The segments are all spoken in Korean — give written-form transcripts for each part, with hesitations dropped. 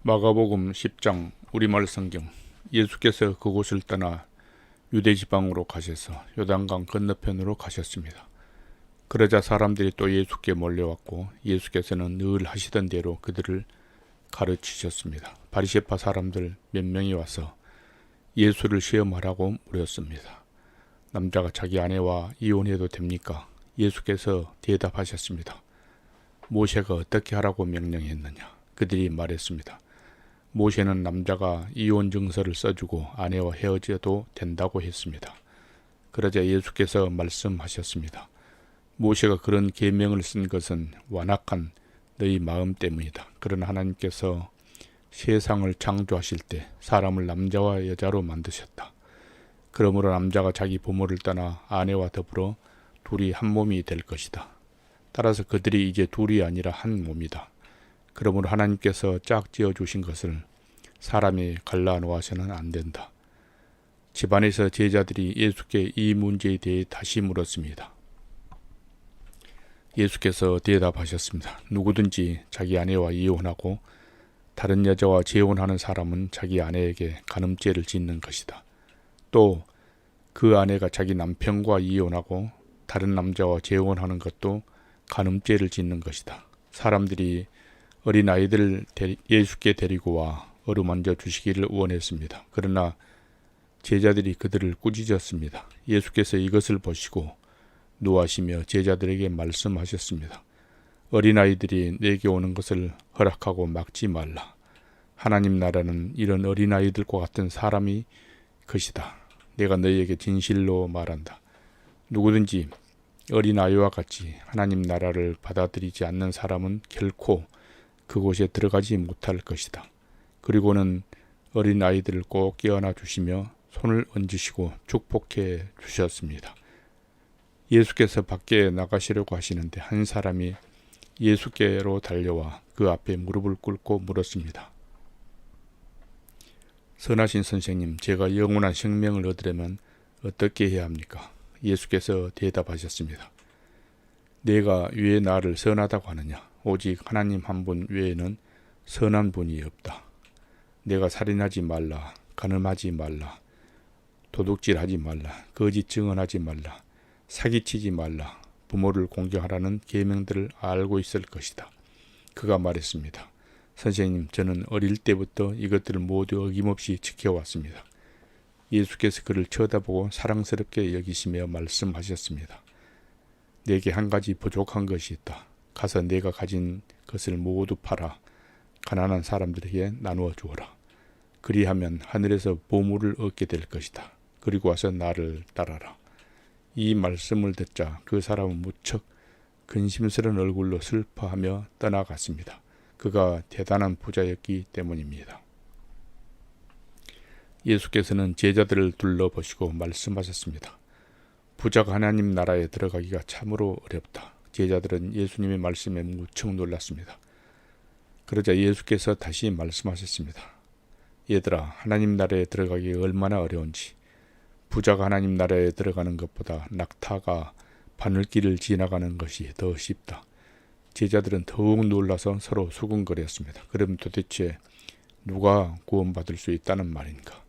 마가복음 10장 우리말 성경. 예수께서 그곳을 떠나 유대 지방으로 가셔서 요단강 건너편으로 가셨습니다. 그러자 사람들이 또 예수께 몰려왔고 예수께서는 늘 하시던 대로 그들을 가르치셨습니다. 바리새파 사람들 몇 명이 와서 예수를 시험하라고 물었습니다. 남자가 자기 아내와 이혼해도 됩니까? 예수께서 대답하셨습니다. 모세가 어떻게 하라고 명령했느냐? 그들이 말했습니다. 모세는 남자가 이혼 증서를 써주고 아내와 헤어져도 된다고 했습니다. 그러자 예수께서 말씀하셨습니다. 모세가 그런 계명을 쓴 것은 완악한 너희 마음 때문이다. 그러나 하나님께서 세상을 창조하실 때 사람을 남자와 여자로 만드셨다. 그러므로 남자가 자기 부모를 떠나 아내와 더불어 둘이 한 몸이 될 것이다. 따라서 그들이 이제 둘이 아니라 한 몸이다. 그러므로 하나님께서 짝지어 주신 것을 사람이 갈라놓아서는 안 된다. 집안에서 제자들이 예수께 이 문제에 대해 다시 물었습니다. 예수께서 대답하셨습니다. 누구든지 자기 아내와 이혼하고 다른 여자와 재혼하는 사람은 자기 아내에게 간음죄를 짓는 것이다. 또 그 아내가 자기 남편과 이혼하고 다른 남자와 재혼하는 것도 간음죄를 짓는 것이다. 사람들이 어린 아이들을 예수께 데리고 와 어루만져 주시기를 원했습니다. 그러나 제자들이 그들을 꾸짖었습니다. 예수께서 이것을 보시고 노하시며 제자들에게 말씀하셨습니다. 어린아이들이 내게 오는 것을 허락하고 막지 말라. 하나님 나라는 이런 어린아이들과 같은 사람이 것이다. 내가 너희에게 진실로 말한다. 누구든지 어린아이와 같이 하나님 나라를 받아들이지 않는 사람은 결코 그곳에 들어가지 못할 것이다. 그리고는 어린아이들을 꼭 깨어나 주시며 손을 얹으시고 축복해 주셨습니다. 예수께서 밖에 나가시려고 하시는데 한 사람이 예수께로 달려와 그 앞에 무릎을 꿇고 물었습니다. 선하신 선생님, 제가 영원한 생명을 얻으려면 어떻게 해야 합니까? 예수께서 대답하셨습니다. 내가 왜 나를 선하다고 하느냐? 오직 하나님 한 분 외에는 선한 분이 없다. 내가 살인하지 말라, 간음하지 말라, 도둑질하지 말라, 거짓 증언하지 말라, 사기치지 말라, 부모를 공경하라는 계명들을 알고 있을 것이다. 그가 말했습니다. 선생님, 저는 어릴 때부터 이것들을 모두 어김없이 지켜왔습니다. 예수께서 그를 쳐다보고 사랑스럽게 여기시며 말씀하셨습니다. 내게 한 가지 부족한 것이 있다. 가서 내가 가진 것을 모두 팔아 가난한 사람들에게 나누어 주어라. 그리하면 하늘에서 보물을 얻게 될 것이다. 그리고 와서 나를 따라라. 이 말씀을 듣자 그 사람은 무척 근심스러운 얼굴로 슬퍼하며 떠나갔습니다. 그가 대단한 부자였기 때문입니다. 예수께서는 제자들을 둘러보시고 말씀하셨습니다. 부자가 하나님 나라에 들어가기가 참으로 어렵다. 제자들은 예수님의 말씀에 무척 놀랐습니다. 그러자 예수께서 다시 말씀하셨습니다. 얘들아, 하나님 나라에 들어가기 얼마나 어려운지 부자가 하나님 나라에 들어가는 것보다 낙타가 바늘길을 지나가는 것이 더 쉽다. 제자들은 더욱 놀라서 서로 수군거렸습니다. 그럼 도대체 누가 구원받을 수 있다는 말인가?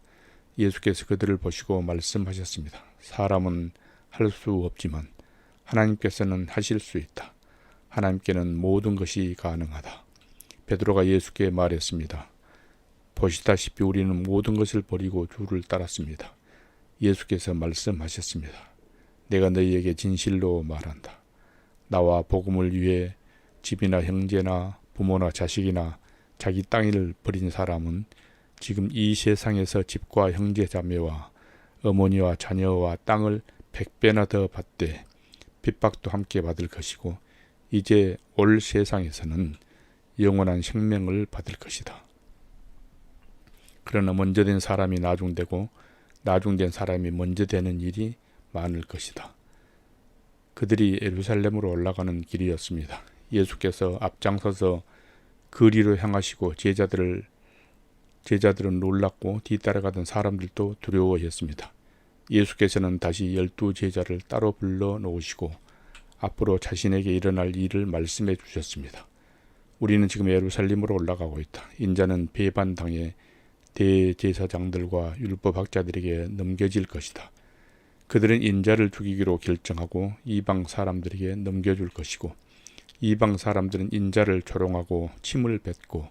예수께서 그들을 보시고 말씀하셨습니다. 사람은 할 수 없지만 하나님께서는 하실 수 있다. 하나님께는 모든 것이 가능하다. 베드로가 예수께 말했습니다. 보시다시피 우리는 모든 것을 버리고 주를 따랐습니다. 예수께서 말씀하셨습니다. 내가 너희에게 진실로 말한다. 나와 복음을 위해 집이나 형제나 부모나 자식이나 자기 땅을 버린 사람은 지금 이 세상에서 집과 형제 자매와 어머니와 자녀와 땅을 100배나 더 받되 핍박도 함께 받을 것이고 이제 올 세상에서는 영원한 생명을 받을 것이다. 그러나 먼저 된 사람이 나중되고 나중된 사람이 먼저 되는 일이 많을 것이다. 그들이 예루살렘으로 올라가는 길이었습니다. 예수께서 앞장서서 거리로 향하시고 제자들은 놀랐고 뒤따라가던 사람들도 두려워했습니다. 예수께서는 다시 12 제자를 따로 불러 놓으시고 앞으로 자신에게 일어날 일을 말씀해 주셨습니다. 우리는 지금 예루살렘으로 올라가고 있다. 인자는 배반당해 대제사장들과 율법학자들에게 넘겨질 것이다. 그들은 인자를 죽이기로 결정하고 이방 사람들에게 넘겨줄 것이고 이방 사람들은 인자를 조롱하고 침을 뱉고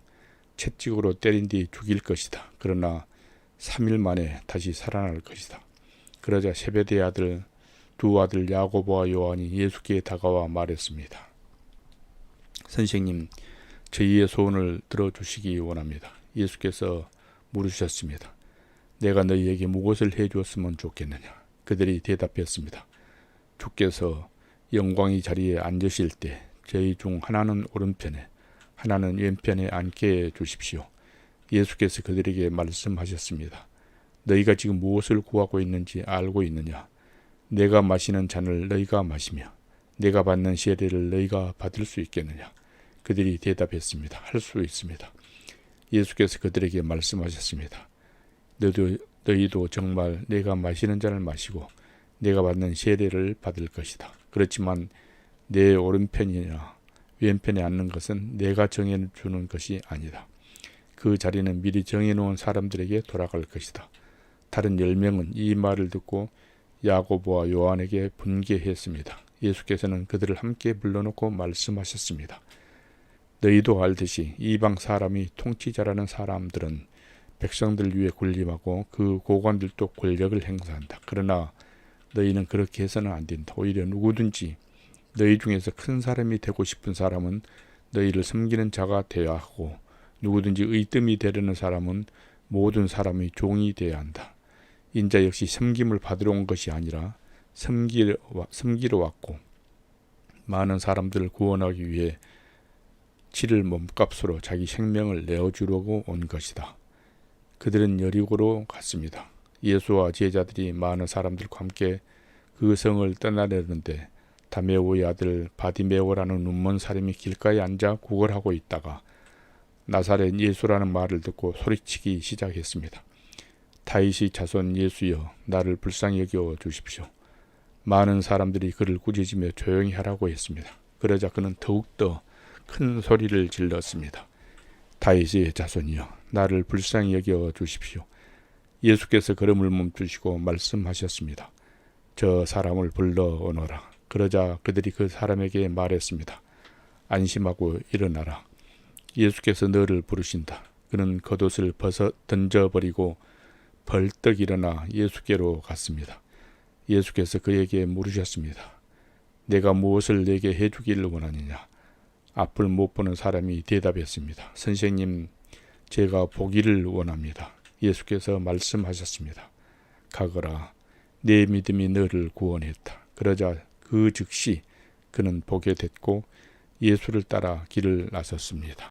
채찍으로 때린 뒤 죽일 것이다. 그러나 3일 만에 다시 살아날 것이다. 그러자 세베대의 아들 두 아들 야고보와 요한이 예수께 다가와 말했습니다. 선생님, 저희의 소원을 들어주시기 원합니다. 예수께서 물으셨습니다. 내가 너희에게 무엇을 해주었으면 좋겠느냐? 그들이 대답했습니다. 주께서 영광의 자리에 앉으실 때 저희 중 하나는 오른편에 하나는 왼편에 앉게 해 주십시오. 예수께서 그들에게 말씀하셨습니다. 너희가 지금 무엇을 구하고 있는지 알고 있느냐? 내가 마시는 잔을 너희가 마시며 내가 받는 세례를 너희가 받을 수 있겠느냐? 그들이 대답했습니다. 할 수 있습니다. 예수께서 그들에게 말씀하셨습니다. 너희도 정말 내가 마시는 잔을 마시고 내가 받는 세례를 받을 것이다. 그렇지만 내 오른편이나 왼편에 앉는 것은 내가 정해주는 것이 아니다. 그 자리는 미리 정해놓은 사람들에게 돌아갈 것이다. 다른 10명은 이 말을 듣고 야고보와 요한에게 분개했습니다. 예수께서는 그들을 함께 불러놓고 말씀하셨습니다. 너희도 알듯이 이방 사람이 통치자라는 사람들은 백성들 위에 군림하고 그 고관들도 권력을 행사한다. 그러나 너희는 그렇게 해서는 안 된다. 오히려 누구든지 너희 중에서 큰 사람이 되고 싶은 사람은 너희를 섬기는 자가 되어야 하고 누구든지 의뜸이 되려는 사람은 모든 사람의 종이 되어야 한다. 인자 역시 섬김을 받으러 온 것이 아니라 섬기러 왔고 많은 사람들을 구원하기 위해 치를 몸값으로 자기 생명을 내어주려고 온 것이다. 그들은 여리고로 갔습니다. 예수와 제자들이 많은 사람들과 함께 그 성을 떠나려는데 다메오의 아들 바디메오라는 눈먼 사람이 길가에 앉아 구걸하고 있다가 나사렛 예수라는 말을 듣고 소리치기 시작했습니다. 다윗의 자손 예수여, 나를 불쌍히 여겨 주십시오. 많은 사람들이 그를 꾸짖으며 조용히 하라고 했습니다. 그러자 그는 더욱더 큰 소리를 질렀습니다. 다윗의 자손이여, 나를 불쌍히 여겨 주십시오. 예수께서 걸음을 멈추시고 말씀하셨습니다. 저 사람을 불러 오너라. 그러자 그들이 그 사람에게 말했습니다. 안심하고 일어나라. 예수께서 너를 부르신다. 그는 겉옷을 벗어 던져버리고 벌떡 일어나 예수께로 갔습니다. 예수께서 그에게 물으셨습니다. 내가 무엇을 내게 해주기를 원하느냐? 앞을 못 보는 사람이 대답했습니다. 선생님, 제가 보기를 원합니다. 예수께서 말씀하셨습니다. 가거라. 내 믿음이 너를 구원했다. 그러자 그 즉시 그는 보게 됐고 예수를 따라 길을 나섰습니다.